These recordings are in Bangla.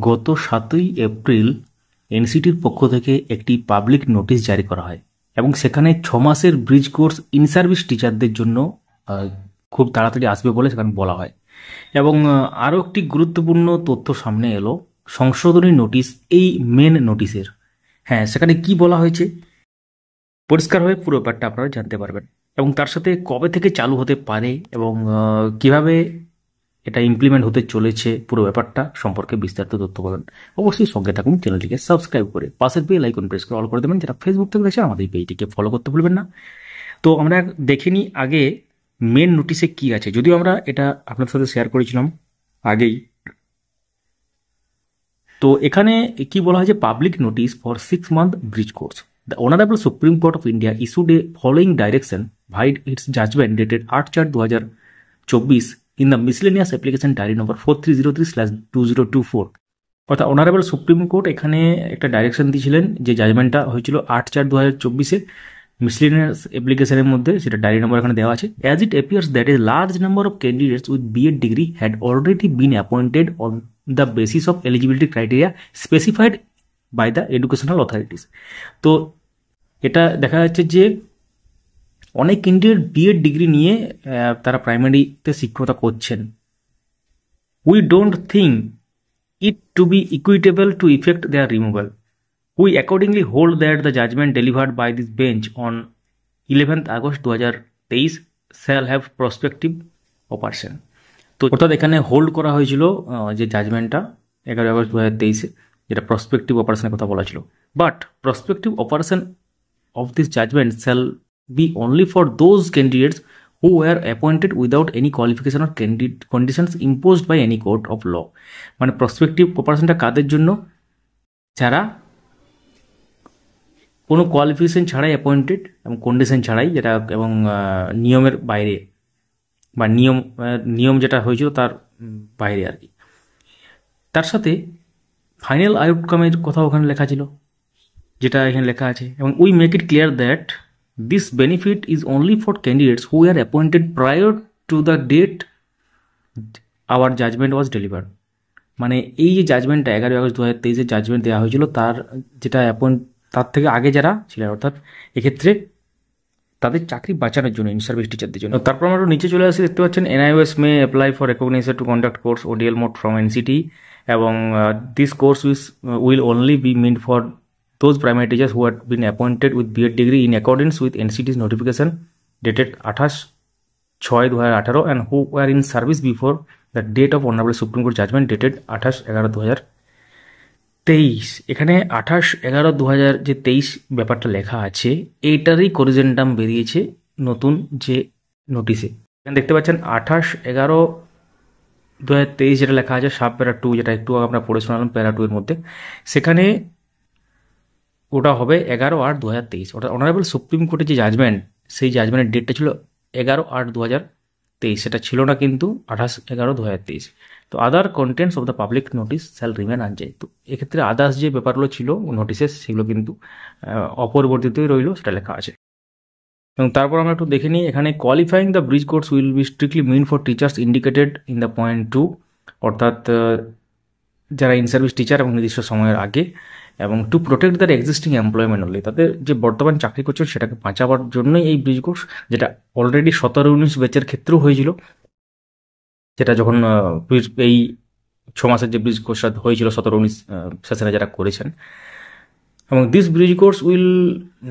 গত ৭ই এপ্রিল এনসিটির পক্ষ থেকে একটি পাবলিক নোটিশ জারি করা হয় এবং সেখানে ৬ মাসের ব্রিজ কোর্স ইন সার্ভিস টিচারদের জন্য খুব তাড়াতাড়ি আসবে বলে সেখানে বলা হয়। এবং আরও একটি গুরুত্বপূর্ণ তথ্য সামনে এলো সংশোধনী নোটিশ এই মেন নোটিশের। হ্যাঁ, সেখানে কি বলা হয়েছে পরিষ্কারভাবে পুরো ব্যাপারটা আপনারা জানতে পারবেন এবং তার সাথে কবে থেকে চালু হতে পারে এবং কিভাবে এটা ইমপ্লিমেন্ট হতে চলেছে পুরো ব্যাপারটা সম্পর্কে বিস্তারিত তথ্য পাবেন। অবশ্যই সঙ্গে থাকুন, চ্যানেলটিকে সাবস্ক্রাইব করে পাশের বেল আইকন প্রেস করে অল করে দেবেন। যারা ফেসবুক থেকে দেখছেন আমাদের পেজটিকে ফলো করতে ভুলবেন না। তো আমরা দেখে নিই আগে মেন নোটিশে কি আছে, যদিও আমরা এটা আপনার সাথে শেয়ার করেছিলাম আগেই। তো এখানে কি বলা হয়েছে, public notice for 6 month bridge course. The Honorable Supreme Court of India issued a following direction via its judgment dated 8/4/2024 in the miscellaneous application diary number 4303/2024। অর্থাৎ অনারেবল সুপ্রিম কোর্ট এখানে একটা ডাইরেকশন দিয়েছিলেন, যে জাজমেন্টটা হয়েছিল 8/4/2024-এ মিসলিনিয়াস অ্যাপ্লিকেশনের মধ্যে, সেটা ডায়েরি নম্বর এখানে দেওয়া আছে। As it appears that a large number of candidates with B Ed degree had already been appointed on the basis of eligibility criteria specified by the educational authorities. তো এটা দেখা যাচ্ছে যে অনেক ক্যান্ডিডেট বিএড ডিগ্রি নিয়ে তারা প্রাইমারিতে শিক্ষকতা করছেন। We don't think it to be equitable to effect their removal. We accordingly hold that the judgment delivered by this bench on 11th August 2023 shall have prospective operation. তো অর্থাৎ এখানে হোল্ড করা হয়েছিল যে জাজমেন্টটা 11 আগস্ট 2023-এ, যেটা প্রসপেক্টিভ অপারেশনের কথা বলা ছিল। But prospective operation of this judgement shall be only for those candidates who were appointed without any qualification or conditions imposed by any court of law। মানে প্রসপেক্টিভ অপারেশনটা কাদের জন্য? যারা কোনো কোয়ালিফিকেশন ছাড়াই অ্যাপয়েন্টেড এবং কন্ডিশন ছাড়াই, যেটা এবং নিয়মের বাইরে বা নিয়ম যেটা হয়েছিল তার বাইরে আর কি। তার সাথে ফাইনাল আউটকামের কথা ওখানে লেখা ছিল, যেটা এখানে লেখা আছে। এবং we make it clear that this benefit is only for candidates who were appointed prior to the date our judgment was delivered। মানে এই যে জাজমেন্টটা 11 আগস্ট 2023-এ জাজমেন্ট দেওয়া হয়েছিল, তার যেটা তার থেকে আগে যারা ছিলেন, অর্থাৎ এক্ষেত্রে তাদের চাকরি বাঁচানোর জন্য, ইন সার্ভিস টিচারদের জন্য। তারপর আমরা নিচে চলে আসি, দেখতে পাচ্ছেন NIOS may apply for recognition to conduct course ODL mode from NCT এবং this course will only be meant for those primary teachers who had been appointed with BEd degree in accordance with NCT's notification dated 28/6/2018 and who were in service before the date of Honorable Supreme Court judgment dated 28/11/2023। এখানে 28/11/2023 ব্যাপারটা লেখা আছে, এইটারই করিজেন্ডাম বেরিয়েছে নতুন যে নোটিশে। এখানে দেখতে পাচ্ছেন 28/11/2023 যেটা লেখা আছে সাব প্যারা 2, যেটা একটু আমরা পড়ে শোনালাম প্যারা 2 এর মধ্যে, সেখানে ওটা হবে 11/8/2023। অর্থাৎ অনারেবল সুপ্রিম কোর্টের যে জাজমেন্ট, সেই জাজমেন্টের ডেটটা ছিল 11/8/2023, সেটা ছিল না কিন্তু 28/11/2023। তো other contents of the public notice shall remain unchanged. তো এক্ষেত্রে আদার্স যে ব্যাপারগুলো ছিল নোটিসেস, সেগুলো কিন্তু অপরিবর্তিতই রইল, সেটা লেখা আছে। এবং তারপর আমরা একটু দেখে নিই, এখানে qualifying the bridge course will be strictly mean for teachers indicated in the point 2, অর্থাৎ যারা ইন সার্ভিস টিচার এবং নির্দিষ্ট সময়ের আগে, এবং to protect their existing employment only, তাদের যে বর্তমান চাকরি করছে সেটাকে বাঁচাবার জন্যই এই ব্রিজ কোর্স, যেটা অলরেডি 17-19 ব্যাচের ক্ষেত্রেও হয়েছিল, যেটা যখন এই 6 মাসের যে ব্রিজ কোর্সটা হয়েছিল 17-19 সেশনে যারা করেছেন। এবং this bridge course will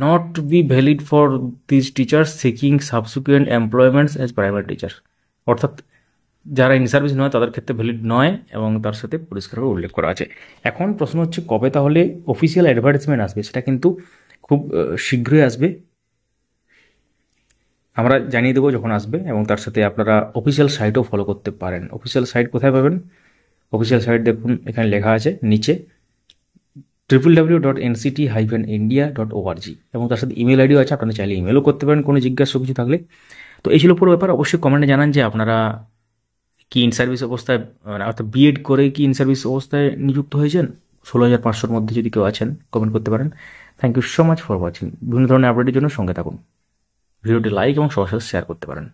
not be valid for this teachers seeking subsequent employments as primary teacher, অর্থাৎ যারা ইন সার্ভিস নয় তাদের ক্ষেত্রে ভ্যালিড নয়, এবং তার সাথে পরিষ্কারভাবে উল্লেখ করা আছে। এখন প্রশ্ন হচ্ছে কবে তাহলে অফিসিয়াল অ্যাডভার্টাইজমেন্ট আসবে? সেটা কিন্তু খুব শীঘ্রই আসবে, আমরা জানিয়ে দেবো যখন আসবে। এবং তার সাথে আপনারা অফিসিয়াল সাইটও ফলো করতে পারেন। অফিসিয়াল সাইট কোথায় পাবেন? অফিসিয়াল সাইট দেখুন, এখানে লেখা আছে নিচে www.nct-india.org, এবং তার সাথে ইমেল আইডিও আছে, আপনারা চাইলে ইমেলও করতে পারেন কোনো জিজ্ঞাসা কিছু থাকলে। তো এই ছিল পুরো ব্যাপার। অবশ্যই কমেন্টে জানান যে আপনারা কি ইন সার্ভিস অবস্থায়, অর্থাৎ বিএড করে কি ইন সার্ভিস অবস্থায় নিযুক্ত হয়েছেন? 16,500-র মধ্যে যদি কেউ আছেন কমেন্ট করতে পারেন। Thank you so much for watching. বিভিন্ন ধরনের আপডেটের জন্য সঙ্গে থাকুন। ভিডিওটি লাইক এবং সবার সাথে শেয়ার করতে পারেন।